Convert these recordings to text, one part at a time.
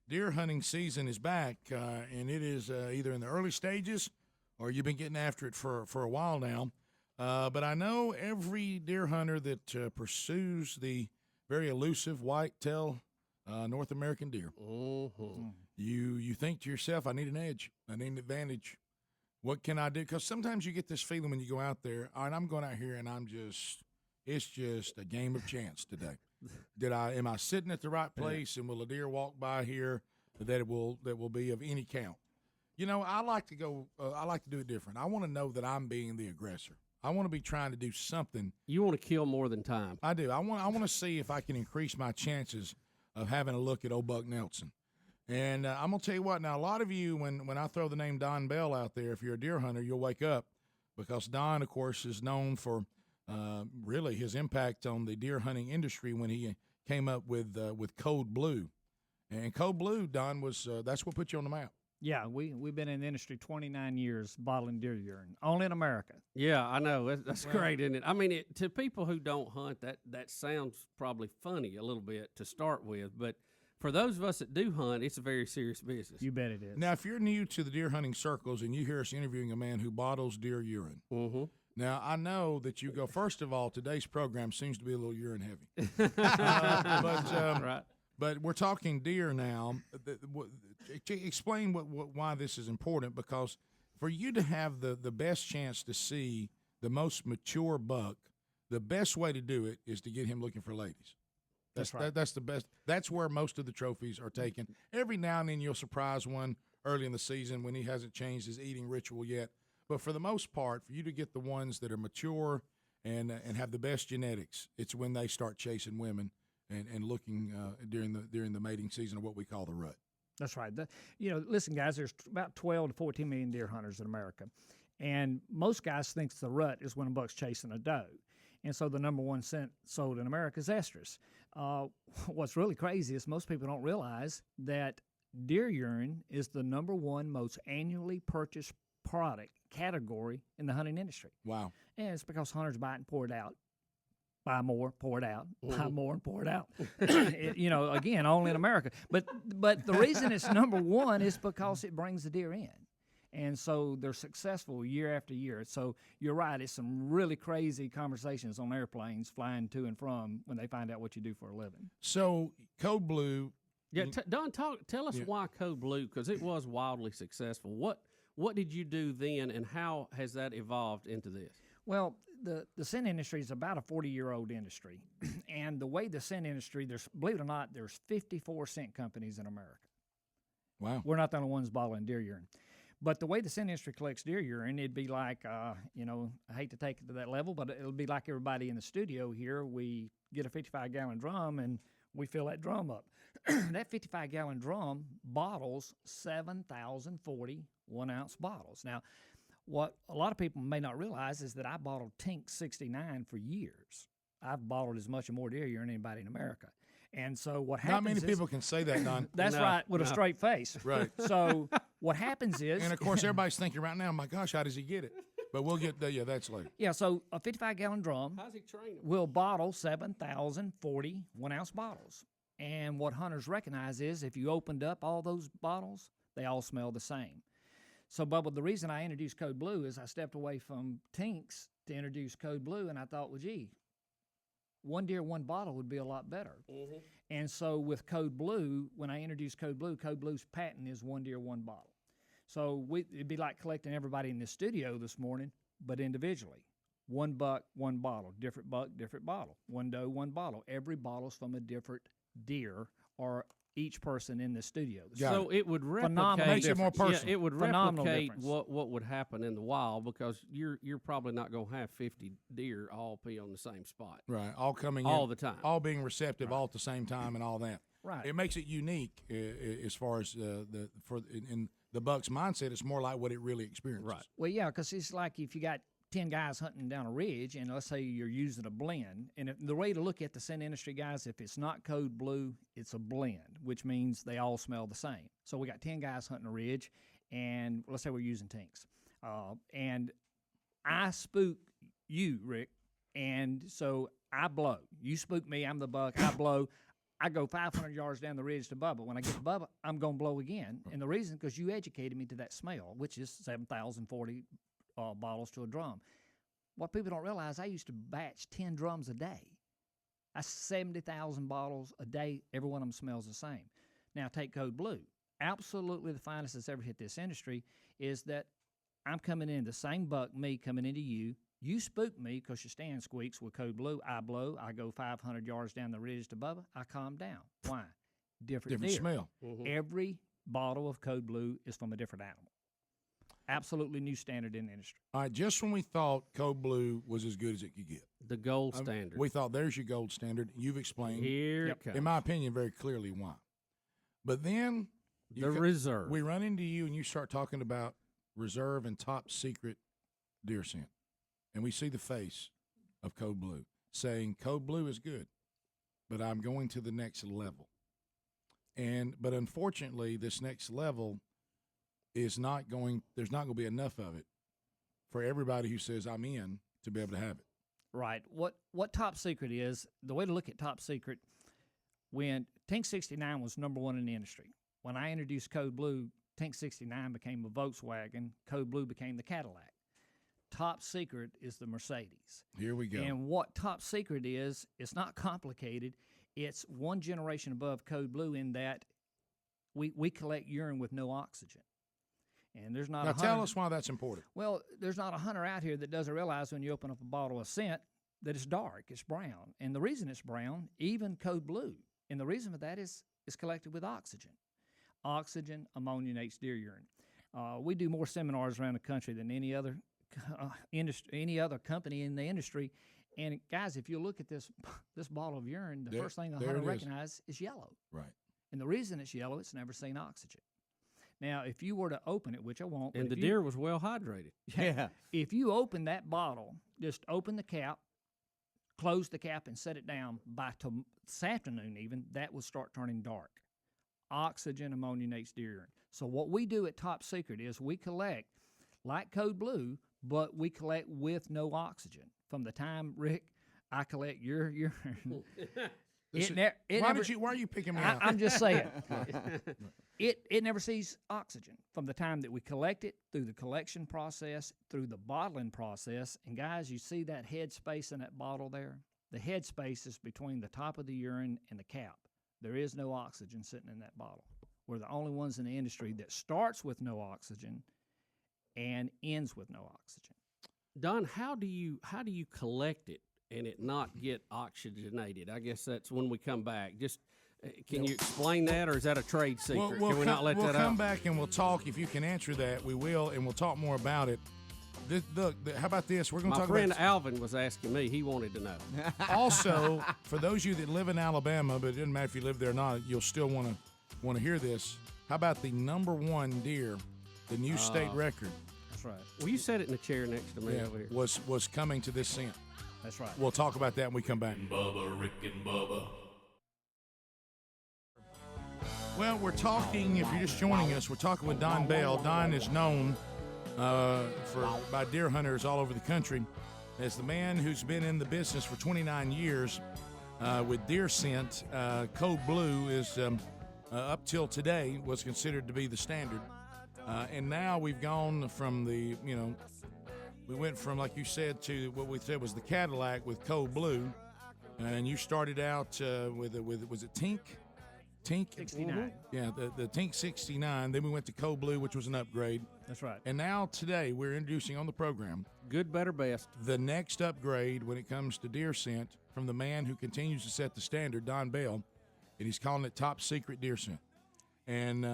deer hunting season is back, and it is either in the early stages or you've been getting after it for a while now. But I know every deer hunter that pursues the very elusive white-tail North American deer, you think to yourself, I need an edge. I need an advantage. What can I do? Because sometimes you get this feeling when you go out there, all right, I'm going out here and it's just a game of chance today. Am I sitting at the right place, and will a deer walk by here that will be of any count? You know, I like to do it different. I want to know that I'm being the aggressor. I want to be trying to do something. You want to kill more than time. I do. I want to see if I can increase my chances of having a look at old Buck Nelson. And I'm going to tell you what, now a lot of you, when I throw the name Don Bell out there, if you're a deer hunter, you'll wake up, because Don, of course, is known for really his impact on the deer hunting industry when he came up with Code Blue. And Code Blue, Don, was that's what put you on the map. Yeah, we've been in the industry 29 years bottling deer urine, only in America. Yeah, I know. That's great, isn't it? I mean, to people who don't hunt, that sounds probably funny a little bit to start with, but for those of us that do hunt, it's a very serious business. You bet it is. Now, if you're new to the deer hunting circles and you hear us interviewing a man who bottles deer urine, now I know that you go, first of all, today's program seems to be a little urine heavy. Right. But we're talking deer now. Explain why this is important, because for you to have the best chance to see the most mature buck, the best way to do it is to get him looking for ladies. That's right. That's the best. That's where most of the trophies are taken. Every now and then you'll surprise one early in the season when he hasn't changed his eating ritual yet. But for the most part, for you to get the ones that are mature and have the best genetics, it's when they start chasing women and looking during the mating season of what we call the rut. That's right. Listen, guys, there's about 12 to 14 million deer hunters in America. And most guys think the rut is when a buck's chasing a doe. And so the number one scent sold in America is estrus. What's really crazy is most people don't realize that deer urine is the number one most annually purchased product category in the hunting industry. Wow. And it's because hunters buy it and pour it out. Buy more, pour it out. Buy more and pour it out. Again, only in America. But the reason it's number one is because it brings the deer in. And so they're successful year after year. So you're right. It's some really crazy conversations on airplanes flying to and from when they find out what you do for a living. So Code Blue. Yeah, Don, tell us why Code Blue, because it was wildly successful. What did you do then, and how has that evolved into this? Well, the scent industry is about a 40-year-old industry. And the way the scent industry, believe it or not, there's 54 scent companies in America. Wow. We're not the only ones bottling deer urine. But the way the scent industry collects deer urine, it'd be like, I hate to take it to that level, but it'll be like everybody in the studio here. We get a 55-gallon drum, and we fill that drum up. That 55-gallon drum bottles 7,040 one-ounce bottles. Now, what a lot of people may not realize is that I bottled Tink 69 for years. I've bottled as much or more deer urine than anybody in America. And so what happens Not many people can say that, Don. That's right, with a straight face. Right. So what happens is... And, of course, everybody's thinking right now, my gosh, how does he get it? But we'll get that's later. Yeah, so a 55-gallon drum How's he train them? will bottle 7,040 one-ounce bottles. And what hunters recognize is if you opened up all those bottles, they all smell the same. So, Bubba, the reason I introduced Code Blue is I stepped away from Tinks to introduce Code Blue, and I thought, well, gee, one deer, one bottle would be a lot better. Mm-hmm. And so with Code Blue, when I introduced Code Blue's patent is one deer, one bottle. So it'd be like collecting everybody in the studio this morning, but individually. One buck, one bottle. Different buck, different bottle. One doe, one bottle. Every bottle's from a different deer or each person in the studio. So it would replicate. Makes it more personal. Yeah, it would Phenomenal replicate difference. what would happen in the wild, because you're probably not going to have 50 deer all pee on the same spot. Right, all coming all in, the time, all being receptive, all at the same time, and all that. Right. It makes it unique as far as in the buck's mindset. It's more like what it really experiences. Right. Well, yeah, because it's like if you got 10 guys hunting down a ridge, and let's say you're using a blend. And the way to look at the scent industry, guys, if it's not Code Blue, it's a blend, which means they all smell the same. So we got 10 guys hunting a ridge, and let's say we're using Tinks. And I spook you, Rick, and so I blow. You spook me, I'm the buck, I blow. I go 500 yards down the ridge to Bubba. When I get to Bubba, I'm going to blow again. And the reason, because you educated me to that smell, which is 7,040 bottles to a drum. What people don't realize, I used to batch 10 drums a day. That's 70,000 bottles a day. Every one of them smells the same. Now, take Code Blue. Absolutely the finest that's ever hit this industry is that I'm coming in the same buck, me coming into you. You spook me because your stand squeaks with Code Blue. I blow. I go 500 yards down the ridge to Bubba. I calm down. Why? Different deer. smell. Mm-hmm. Every bottle of Code Blue is from a different animal. Absolutely new standard in the industry. All right, just when we thought Code Blue was as good as it could get, The gold standard. we thought there's your gold standard. You've explained, Here it comes. in my opinion, very clearly why. But then The reserve. we run into you and you start talking about reserve and top secret deer scent. And we see the face of Code Blue saying, Code Blue is good, but I'm going to the next level. But unfortunately, this next level is not going, there's not going to be enough of it for everybody who says I'm in to be able to have it. Right. What top secret is, the way to look at top secret, when Tank 69 was number one in the industry. When I introduced Code Blue, Tank 69 became a Volkswagen, Code Blue became the Cadillac. Top secret is the Mercedes. Here we go. And what top secret is, it's not complicated. It's one generation above Code Blue in that we collect urine with no oxygen. And there's not Now a tell hunter, us why that's important. well, there's not a hunter out here that doesn't realize when you open up a bottle of scent that it's dark, it's brown. And the reason it's brown, even Code Blue, and the reason for that is it's collected with oxygen. Oxygen ammoniates deer urine. We do more seminars around the country than any other industry, any other company in the industry. And guys, if you look at this bottle of urine, the first thing the hunter recognizes is yellow. Right. And the reason it's yellow, it's never seen oxygen. Now, if you were to open it, which I won't, And the deer was well hydrated. yeah. If you open that bottle, just open the cap, close the cap, and set it down by this afternoon even, that will start turning dark. Oxygen ammoniates deer urine. So what we do at Top Secret is we collect like Code Blue, but we collect with no oxygen. From the time, Rick, I collect your urine. Why are you picking me out? I'm just saying. It never sees oxygen from the time that we collect it, through the collection process, through the bottling process. And guys, you see that head space in that bottle there? The head space is between the top of the urine and the cap. There is no oxygen sitting in that bottle. We're the only ones in the industry that starts with no oxygen and ends with no oxygen. Don, how do you collect it and it not get oxygenated? I guess that's when we come back. Just can you explain that, or is that a trade secret? Can we not let that out? We'll come back and we'll talk. If you can answer that, we will, and we'll talk more about it. How about this? We're going to talk about. My friend Alvin was asking me. He wanted to know. Also, for those of you that live in Alabama, but it doesn't matter if you live there or not, you'll still want to hear this. How about the #1 deer, the new state record? That's right. Well, you sat it in the chair next to me over here. Was coming to this scent. That's right. We'll talk about that when we come back. Bubba, Rick and Bubba. Well, we're talking, if you're just joining us, we're talking with Don Bell. Don is known by deer hunters all over the country as the man who's been in the business for 29 years with deer scent. Code Blue is, up till today, was considered to be the standard. And now we've gone from we went from, like you said, to what we said was the Cadillac with Code Blue. And you started out with was it Tink? Tink 69. Yeah, the Tink 69. Then we went to Code Blue, which was an upgrade. That's right. And now today we're introducing on the program Good, better, best. the next upgrade when it comes to deer scent from the man who continues to set the standard, Don Bell, and he's calling it Top Secret Deer Scent. And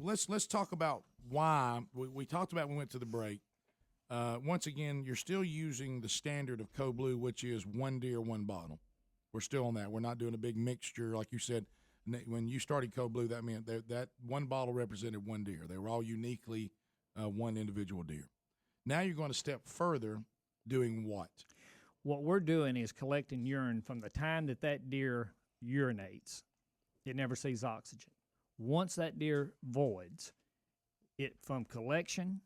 let's talk about why we talked about when we went to the break. Once again, you're still using the standard of Code Blue, which is one deer, one bottle. We're still on that. We're not doing a big mixture like you said. When you started Code Blue, that meant that one bottle represented one deer. They were all uniquely one individual deer. Now you're going to step further, doing what? What we're doing is collecting urine from the time that deer urinates. It never sees oxygen. Once that deer voids, it from collection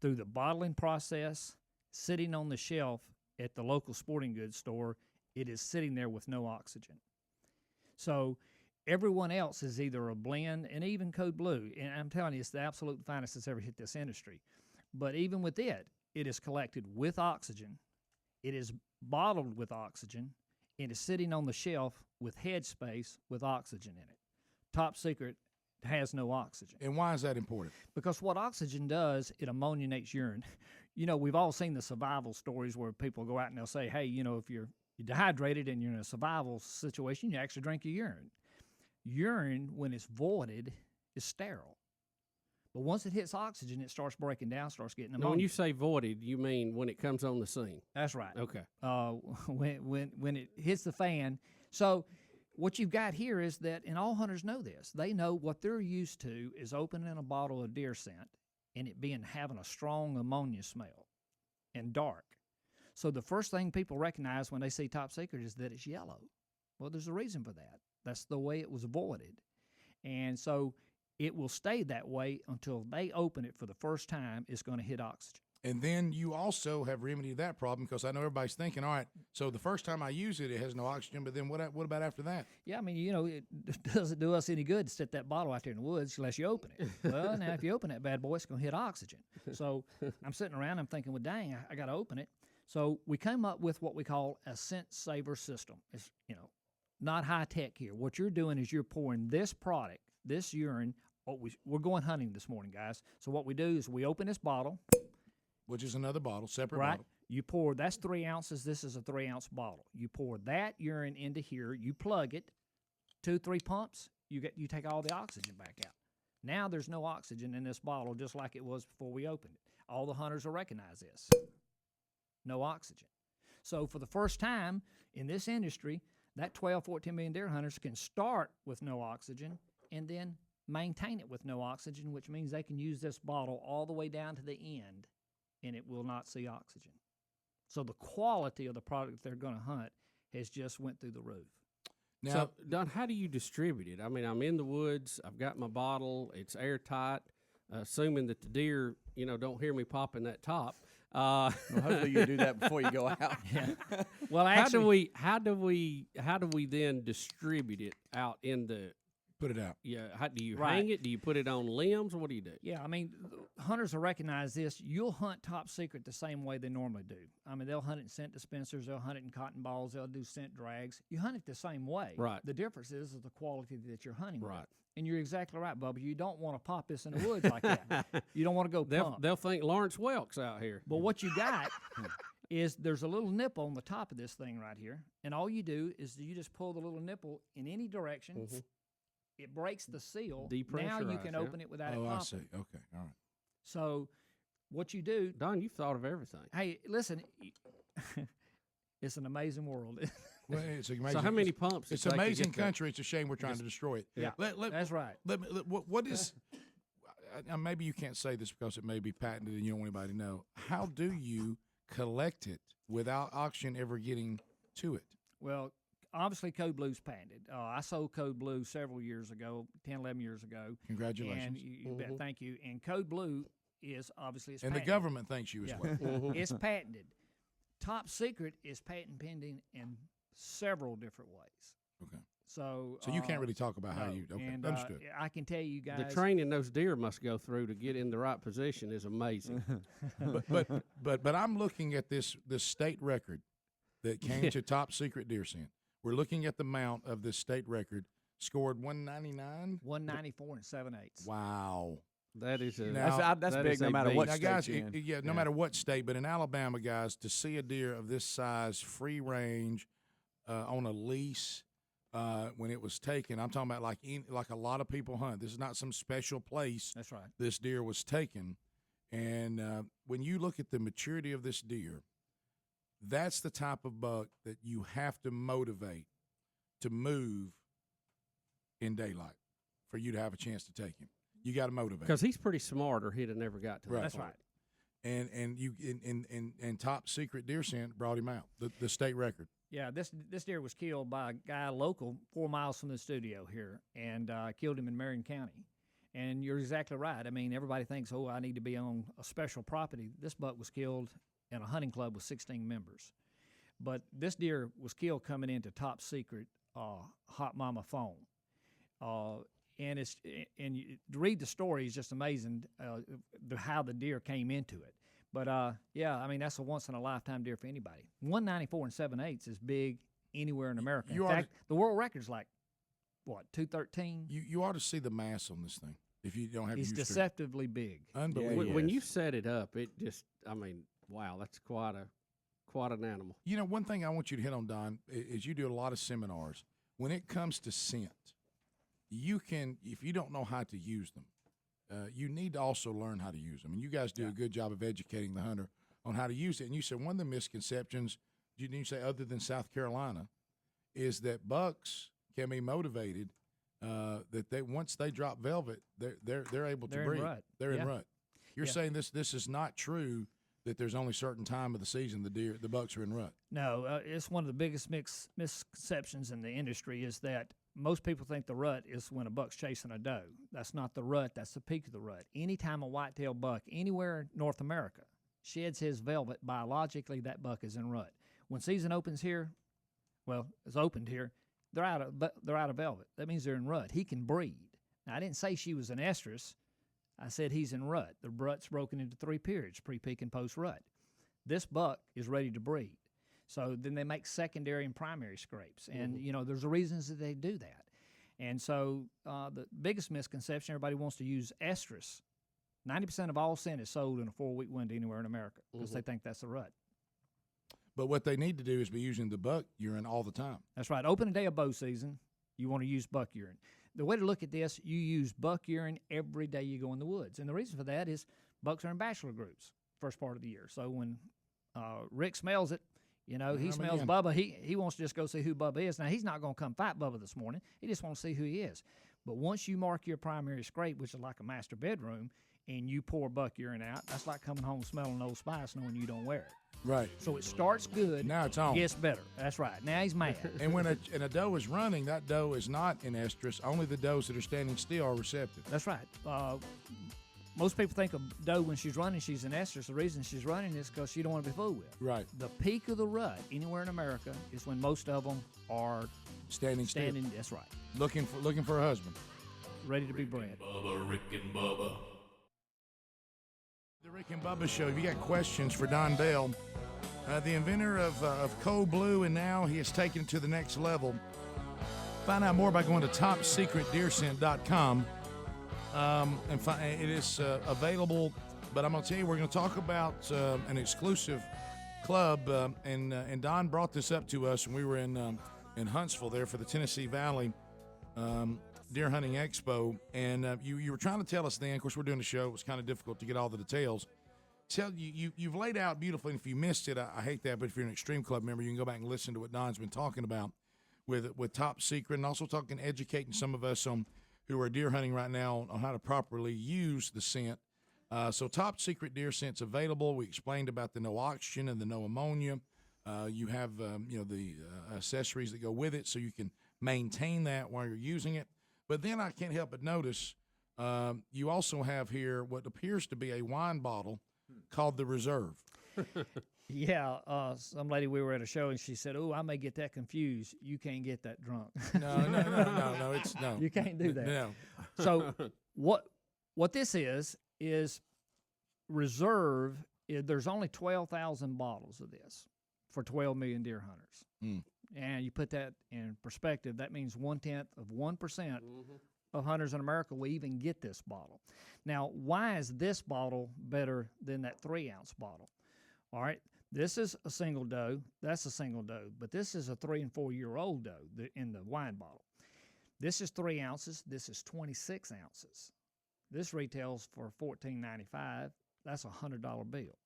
through the bottling process, sitting on the shelf at the local sporting goods store, it is sitting there with no oxygen. So everyone else is either a blend, and even Code Blue, and I'm telling you, it's the absolute finest that's ever hit this industry. But even with it, it is collected with oxygen, it is bottled with oxygen, and is sitting on the shelf with head space with oxygen in it. Top Secret has no oxygen. And why is that important? Because what oxygen does, it ammoniates urine. You know, we've all seen the survival stories where people go out and they'll say, hey, you know, if you're dehydrated and you're in a survival situation, you actually drink your urine. Urine, when it's voided, is sterile. But once it hits oxygen, it starts breaking down, starts getting ammonia. Now, when you say voided, you mean when it comes on the scene? That's right. Okay. When it hits the fan. So what you've got here is that, and all hunters know this, they know what they're used to is opening a bottle of deer scent and it having a strong ammonia smell and dark. So the first thing people recognize when they see Top Secret is that it's yellow. Well, there's a reason for that. That's the way it was voided. And so it will stay that way until they open it for the first time. It's going to hit oxygen. And then you also have remedied that problem, because I know everybody's thinking, all right, so the first time I use it, it has no oxygen, but then what about after that? Yeah, I mean, you know, it doesn't do us any good to set that bottle out there in the woods unless you open it. Well, now, if you open that bad boy, it's going to hit oxygen. So I'm sitting around, I'm thinking, well, dang, I got to open it. So we came up with what we call a scent saver system. It's, you know, not high tech here. What you're doing is you're pouring this product, this urine. We're going hunting this morning, guys. So what we do is we open this bottle, which is another bottle, separate right? bottle. You pour, that's 3 ounces. This is a 3-ounce bottle. You pour that urine into here. You plug it, 2-3 pumps. You take all the oxygen back out. Now there's no oxygen in this bottle, just like it was before we opened it. All the hunters will recognize this. No oxygen. So for the first time in this industry, that 12, 14 million deer hunters can start with no oxygen and then maintain it with no oxygen, which means they can use this bottle all the way down to the end and it will not see oxygen. So the quality of the product they're going to hunt has just went through the roof. Now, so, Don, how do you distribute it? I mean, I'm in the woods. I've got my bottle. It's airtight, assuming that the deer, you know, don't hear me popping that top. Well, hopefully you do that before you go out. Yeah. Well, actually, how do we then distribute it out in the? Put it out. Yeah. How do you hang it? Do you put it on limbs? What do you do? Yeah, I mean, hunters will recognize this. You'll hunt Top Secret the same way they normally do. I mean, they'll hunt it in scent dispensers. They'll hunt it in cotton balls. They'll do scent drags. You hunt it the same way. Right. The difference is the quality that you're hunting right. with. And you're exactly right, Bubba. You don't want to pop this in the woods like that. You don't want to go pump. They'll think Lawrence Welk's out here. But what you got is there's a little nipple on the top of this thing right here. And all you do is you just pull the little nipple in any direction. Mm-hmm. It breaks the seal. Now you can open it without it popping. Oh, I see. Okay, all right. So what you do... Don, you've thought of everything. Hey, listen, it's an amazing world. Well, it's amazing. So how many pumps? It's an amazing country. It's a shame we're trying to destroy it. Yeah, that's right. What is... maybe you can't say this because it may be patented and you don't want anybody to know. How do you collect it without oxygen ever getting to it? Well... Obviously, Code Blue's patented. I sold Code Blue several years ago, 10, 11 years ago. Congratulations. And you bet, thank you. And Code Blue is obviously patented. The government thanks you as well. It's patented. Top Secret is patent pending in several different ways. Okay. So you can't really talk about how you. Okay, and, understood. I can tell you guys. The training those deer must go through to get in the right position is amazing. but I'm looking at this state record that came to Top Secret deer scent. We're looking at the mount of this state record, scored 199? 194 and 7/8. Wow. That is that's big no matter what now, state guys, you're in. No matter what state, but in Alabama, guys, to see a deer of this size, free range, on a lease, when it was taken, I'm talking about like a lot of people hunt. This is not some special place. That's right. This deer was taken. And when you look at the maturity of this deer, that's the type of buck that you have to motivate to move in daylight for you to have a chance to take him. You got to motivate because he's pretty smart, or he'd have never got to that. That's right. And Top Secret deer scent brought him out the state record. Yeah, this deer was killed by a guy local 4 miles from the studio here, and killed him in Marion County. And you're exactly right. I mean, everybody thinks, oh, I need to be on a special property. This buck was killed in a hunting club with 16 members. But this deer was killed coming into Top Secret hot mama fawn. And you read the story is just amazing how the deer came into it. But yeah, I mean that's a once in a lifetime deer for anybody. 194 7/8 is big anywhere in America. In fact, the world record's like what 213. You ought to see the mass on this thing if you don't have. It's deceptively big. Unbelievable. When you set it up, it just wow, that's quite an animal. You know, one thing I want you to hit on, Don, is you do a lot of seminars. When it comes to scent, you can, if you don't know how to use them, you need to also learn how to use them. And you guys do a good job of educating the hunter on how to use it. And you said one of the misconceptions, you say other than South Carolina, is that bucks can be motivated that they once they drop velvet, they're able to breed. They're in rut. You're saying this is not true. That there's only certain time of the season the bucks are in rut. No, it's one of the biggest misconceptions in the industry is that most people think the rut is when a buck's chasing a doe. That's not the rut. That's the peak of the rut. Anytime a whitetail buck anywhere in North America sheds his velvet, biologically that buck is in rut. When season opens here, well, it's opened here, they're out of velvet. That means they're in rut. He can breed. Now, I didn't say she was an estrus. I said he's in rut. The rut's broken into 3 periods, pre-peak and post-rut. This buck is ready to breed. So then they make secondary and primary scrapes. And, there's reasons that they do that. And so the biggest misconception, everybody wants to use estrus. 90% of all scent is sold in a 4-week window anywhere in America because they think that's a rut. But what they need to do is be using the buck urine all the time. That's right. Open day of bow season, you want to use buck urine. The way to look at this, you use buck urine every day you go in the woods. And the reason for that is bucks are in bachelor groups first part of the year. So when Rick smells it, he smells Bubba, he wants to just go see who Bubba is. Now, he's not going to come fight Bubba this morning. He just wants to see who he is. But once you mark your primary scrape, which is like a master bedroom, and you pour buck urine out, that's like coming home smelling Old Spice knowing you don't wear it. Right. So it starts good. Now it's on. Gets better. That's right. Now he's mad. And when a doe is running, that doe is not in estrus. Only the does that are standing still are receptive. That's right. Most people think of doe when she's running, she's in estrus. The reason she's running is because she don't want to be fooled with. Right. The peak of the rut anywhere in America is when most of them are standing still. That's right. Looking for a husband. Ready to be bred. Rick and Bubba. The Rick and Bubba Show. If you got questions for Don Bell, the inventor of Cold Blue, and now he has taken it to the next level. Find out more by going to topsecretdeerscent.com. It is available, but I'm going to tell you, we're going to talk about an exclusive club, and Don brought this up to us when we were in Huntsville there for the Tennessee Valley Deer Hunting Expo, and you were trying to tell us then, of course we're doing the show, it was kind of difficult to get all the details. You've laid out beautifully, and if you missed it, I hate that, but if you're an Extreme Club member, you can go back and listen to what Don's been talking about with Top Secret, and also educating some of us on who are deer hunting right now on how to properly use the scent. So Top Secret Deer Scent's available. We explained about the no oxygen and the no ammonia. You have the accessories that go with it, so you can maintain that while you're using it. But then I can't help but notice you also have here what appears to be a wine bottle called the Reserve. Yeah, some lady, we were at a show, and she said, "Oh, I may get that confused. You can't get that drunk." No, it's no. You can't do that. No. So what this is Reserve. There's only 12,000 bottles of this for 12 million deer hunters. And you put that in perspective, that means 0.1% of hunters in America will even get this bottle. Now, why is this bottle better than that 3-ounce bottle? All right, this is a single doe, that's a single doe, but this is a 3 and 4 year old doe in the wine bottle. This is 3 ounces, this is 26 ounces. This retails for $14.95. That's a $100 bill.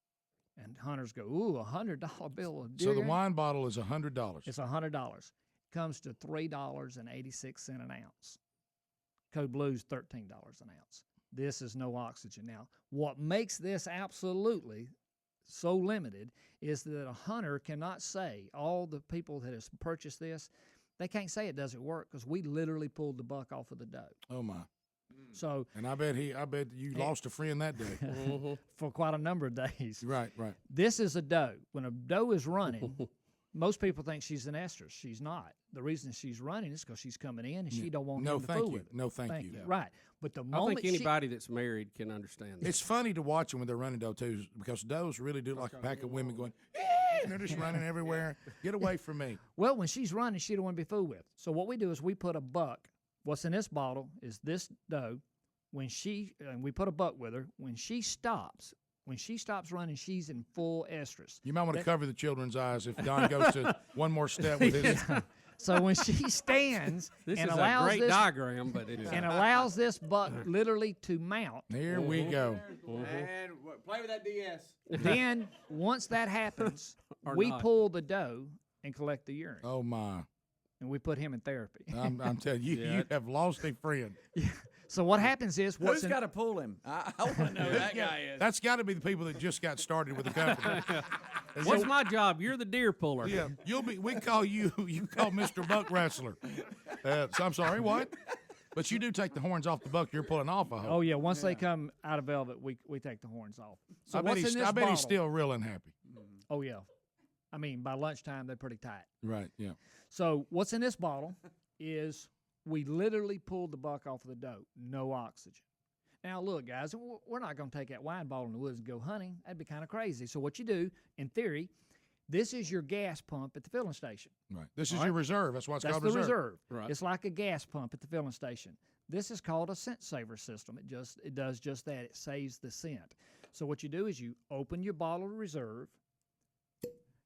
And hunters go, ooh, a $100 bill of deer. So the wine bottle is $100. It's $100. Comes to $3.86 an ounce. Code Blue's $13 an ounce. This is no oxygen. Now, what makes this absolutely so limited is that a hunter cannot say, all the people that have purchased this, they can't say it doesn't work because we literally pulled the buck off of the doe. Oh my! So, and I bet you lost a friend that day for quite a number of days. Right. This is a doe. When a doe is running, Most people think she's an estrus. She's not. The reason she's running is because she's coming in and she don't want No, him to thank fool you. with her. No, thank you. Right. But the I moment think anybody that's married can understand that. It's funny to watch them when they're running doe too, because does really do like a pack of women going, and they're just running everywhere. Get away from me. Well, when she's running, she don't want to be fooled with. So what we do is we put a buck. What's in this bottle is this doe. And we put a buck with her. When she stops running, she's in full estrus. You might want to cover the children's eyes if Don goes to one more step with his. So when she stands This and is a allows great this diagram, but it is. and allows this buck literally to mount, There we go. And play with that DS. then once that happens, Or we not. pull the doe and collect the urine, Oh my! and we put him in therapy. I'm telling you, Yeah. you have lost a friend. So what happens is Who's got to pull him? I want to know who that guy is. That's got to be the people that just got started with the company. What's my job? You're the deer puller. Yeah, you'll be. We call you. You call Mr. Buck Wrestler. So I'm sorry. What? But you do take the horns off the buck you're pulling off. I hope. Oh yeah, once they come out of velvet, we take the horns off. So I bet what's he's. in this I bet bottle? he's still real unhappy. Oh yeah, I mean by lunchtime they're pretty tight. Right. Yeah. So what's in this bottle is we literally pulled the buck off of the doe, no oxygen. Now look, guys, we're not going to take that wine bottle in the woods and go hunting. That'd be kind of crazy. So what you do, in theory, this is your gas pump at the filling station. Right. This is your reserve. That's why it's That's called the reserve. Right. It's like a gas pump at the filling station. This is called a scent saver system. It does just that. It saves the scent. So what you do is you open your bottle of reserve,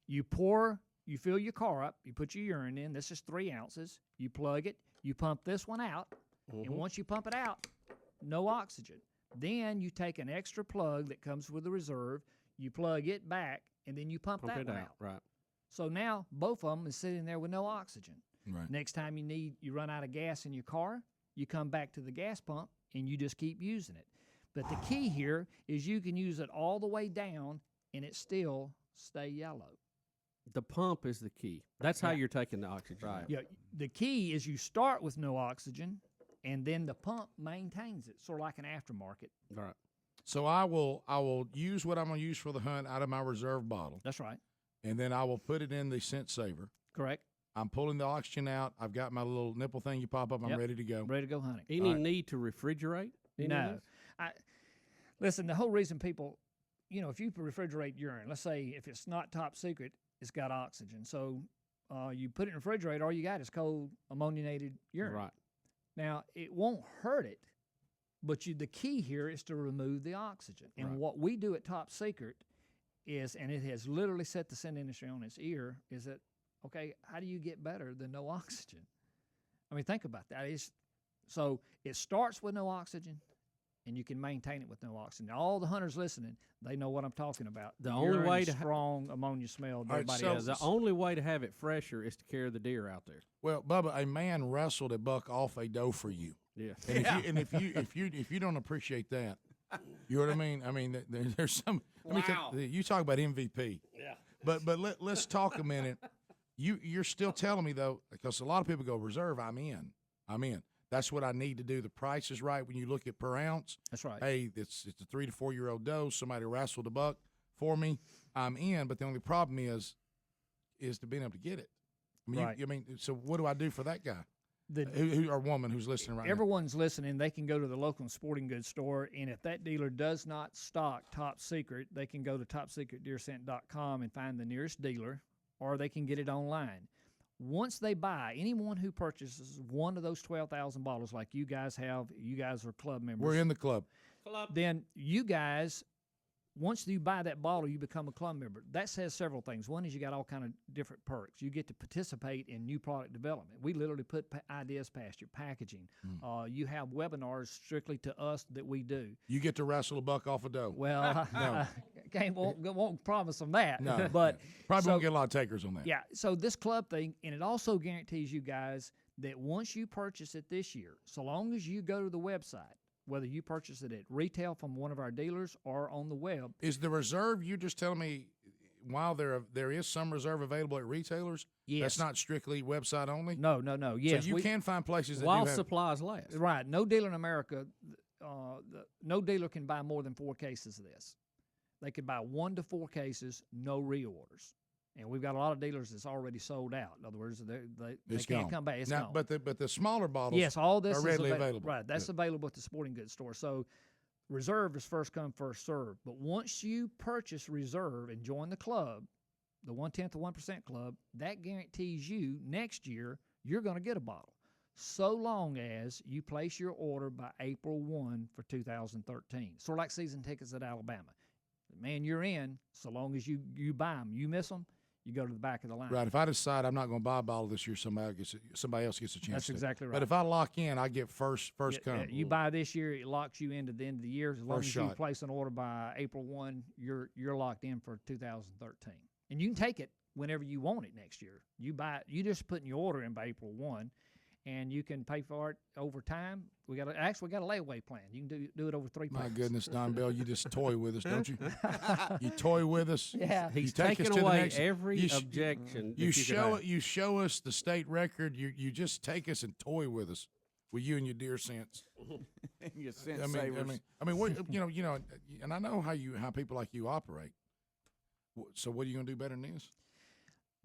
you fill your car up, you put your urine in. This is 3 ounces. You plug it, you pump this one out, and once you pump it out, no oxygen. Then you take an extra plug that comes with the reserve, you plug it back, and then you pump that it one out. out. Right. So now both of them is sitting there with no oxygen. Right. Next time you run out of gas in your car, you come back to the gas pump and you just keep using it. But the key here is you can use it all the way down and it still stay yellow. The pump is the key. That's how you're taking the oxygen. Right. Yeah, the key is you start with no oxygen and then the pump maintains it, sort of like an aftermarket. Right. So I will use what I'm going to use for the hunt out of my reserve bottle, That's right. and then I will put it in the scent saver. Correct. I'm pulling the oxygen out. I've got my little nipple thing you pop up. I'm Yep. ready to go. Ready to go hunting. Any need to refrigerate? Any of No. this? Listen, the whole reason people, if you refrigerate urine, let's say if it's not top secret, it's got oxygen. So you put it in the refrigerator, all you got is cold ammoniated urine. Right. Now, it won't hurt it, but the key here is to remove the oxygen. And Right. what we do at Top Secret is, and it has literally set the scent industry on its ear, is that, okay, how do you get better than no oxygen? I mean, think about that. So it starts with no oxygen, and you can maintain it with no oxygen. Now, all the hunters listening, they know what I'm talking about. The only Urine way is to strong ammonia smell. right, Everybody so- else. The only way to have it fresher is to carry the deer out there. Well, Bubba, a man wrestled a buck off a doe for you, Yeah. and if you don't appreciate that, you know what I mean. I mean, there's some. You talk about MVP. Yeah. But let's talk a minute. You're still telling me though, because a lot of people go reserve. I'm in. That's what I need to do. The price is right when you look at per ounce. That's right. Hey, it's a 3 to 4 year old doe. Somebody wrestled a buck for me. I'm in. But the only problem is to being able to get it. I mean, Right. So what do I do for that guy? The- Who or woman who's listening right now? Everyone's listening. They can go to the local sporting goods store, and if that dealer does not stock Top Secret, they can go to topsecretdeerscent.com and find the nearest dealer, or they can get it online. Once they buy, anyone who purchases one of those 12,000 bottles, like you guys have, you guys are club members. We're in the club. Then you guys, once you buy that bottle, you become a club member. That says several things. One is you got all kind of different perks. You get to participate in new product development. We literally put ideas past your packaging. You have webinars strictly to us that we do. You get to wrestle a buck off a doe. Well, won't promise them that. No, but probably so- won't get a lot of takers on that. yeah. So this club thing, and it also guarantees you guys that once you purchase it this year, so long as you go to the website, whether you purchase it at retail from one of our dealers or on the web. Is the reserve you just telling me while there is some reserve available at retailers? Yes. That's not strictly website only. No. Yes. So you can find places that While do have. supplies last. Right. No dealer in America, no dealer can buy more than 4 cases of this. They could buy 1 to 4 cases, no reorders. And we've got a lot of dealers that's already sold out. In other words, they It's can't gone. come back. It's Now, gone. but the smaller bottles Yes, all this are is readily available. Right, that's available at the sporting goods store. So reserve is first come, first serve. But once you purchase reserve and join the club, the 1/10 of 1% club, that guarantees you next year you're going to get a bottle, so long as you place your order by April 1 for 2013. Sort of like season tickets at Alabama. Man, you're in so long as you buy them. You miss them, you go to the back of the line. Right. If I decide I'm not going to buy a bottle this year, somebody else gets a chance. That's to. exactly right. But if I lock in, I get first come. You buy this year, it locks you into the end of the year. As long First as shot. you place an order by April 1, you're locked in for 2013. And you can take it whenever you want it next year. You just put your order in by April 1, and you can pay for it over time. We got a layaway plan. You can do it over 3 My payments. goodness, Don Bell, you just toy with us, don't you? You toy with us. Yeah. You He's take us taking to the away next- every you sh- objection. You that could show have. it. You show us the state record. You just take us and toy with us, with you and your deer sense. Your sense I savers. mean, what you know, and I know how people like you operate. So what are you gonna do better than this?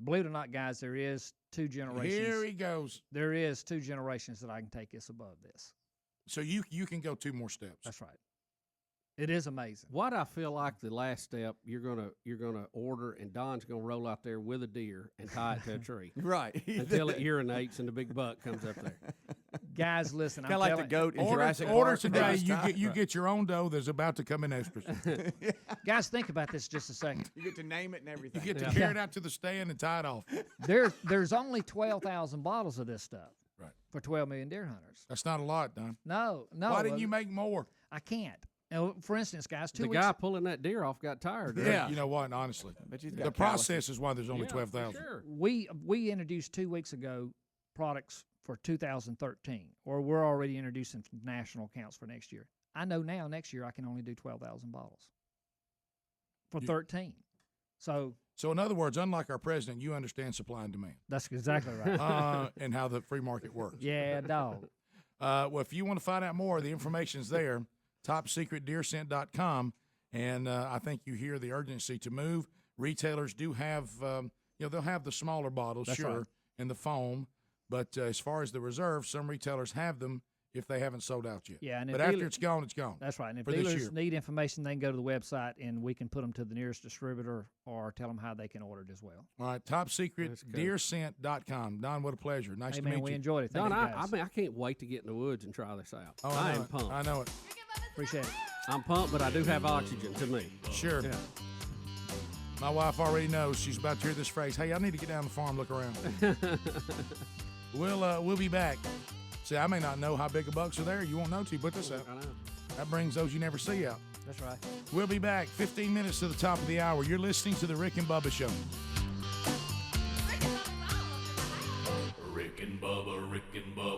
Believe it or not, guys, there is 2 generations. Here he goes. There is 2 generations that I can take this above this. So you can go 2 more steps. That's right. It is amazing. What I feel like the last step, you're gonna order, and Don's gonna roll out there with a deer and tie it to a tree Right. until it urinates and the big buck comes up there. Guys, listen, I'm Kind of like the telling goat in Order Jurassic order Park. today. Right. You get your own dough. There's about to come in extras. guys, think about this just a second. You get to name it and You everything. get to carry it out to the stand and tie it off. There's only 12,000 bottles of this stuff. Right. For 12 million deer hunters. That's not a lot, Don. No. Why didn't you make more? I can't. Now, for instance, guys, The guy pulling that deer off got tired. Right? Yeah. You know what? Honestly, But you've the got process is why there's only Yeah, 12,000. for sure. we introduced 2 weeks ago products for 2013, or we're already introducing national counts for next year. I know now next year I can only do 12,000 bottles for 13. So in other words, unlike our president, you understand supply and demand that's exactly right. and how the free market works. Yeah, dog. Well, if you want to find out more, the information's there, topsecretdeerscent.com. And I think you hear the urgency to move. Retailers do have, they'll have the smaller bottles, That's sure, right. and the foam. But as far as the reserve, some retailers have them if they haven't sold out yet. Yeah, and but if after dealer- it's gone, it's gone. That's right. And if for this year. dealers need information, they can go to the website and we can put them to the nearest distributor or tell them how they can order it as well. All right, topsecretdeerscent.com. Don, what a pleasure. Nice Hey, to man, meet we you. enjoyed it. Thank Don, you, I guys. mean, I can't wait to get in the woods and try this out. Oh, I know am it. pumped. I know it. Appreciate it. I'm pumped, but I do have oxygen to me. Sure. Yeah. My wife already knows. She's about to hear this phrase. Hey, I need to get down the farm, look around. We'll be back. See, I may not know how big a bucks are there. You won't know till you put this out. I know. That brings those you never see out. That's right. We'll be back 15 minutes to the top of the hour. You're listening to the Rick and Bubba Show. Rick and Bubba, Rick and Bubba.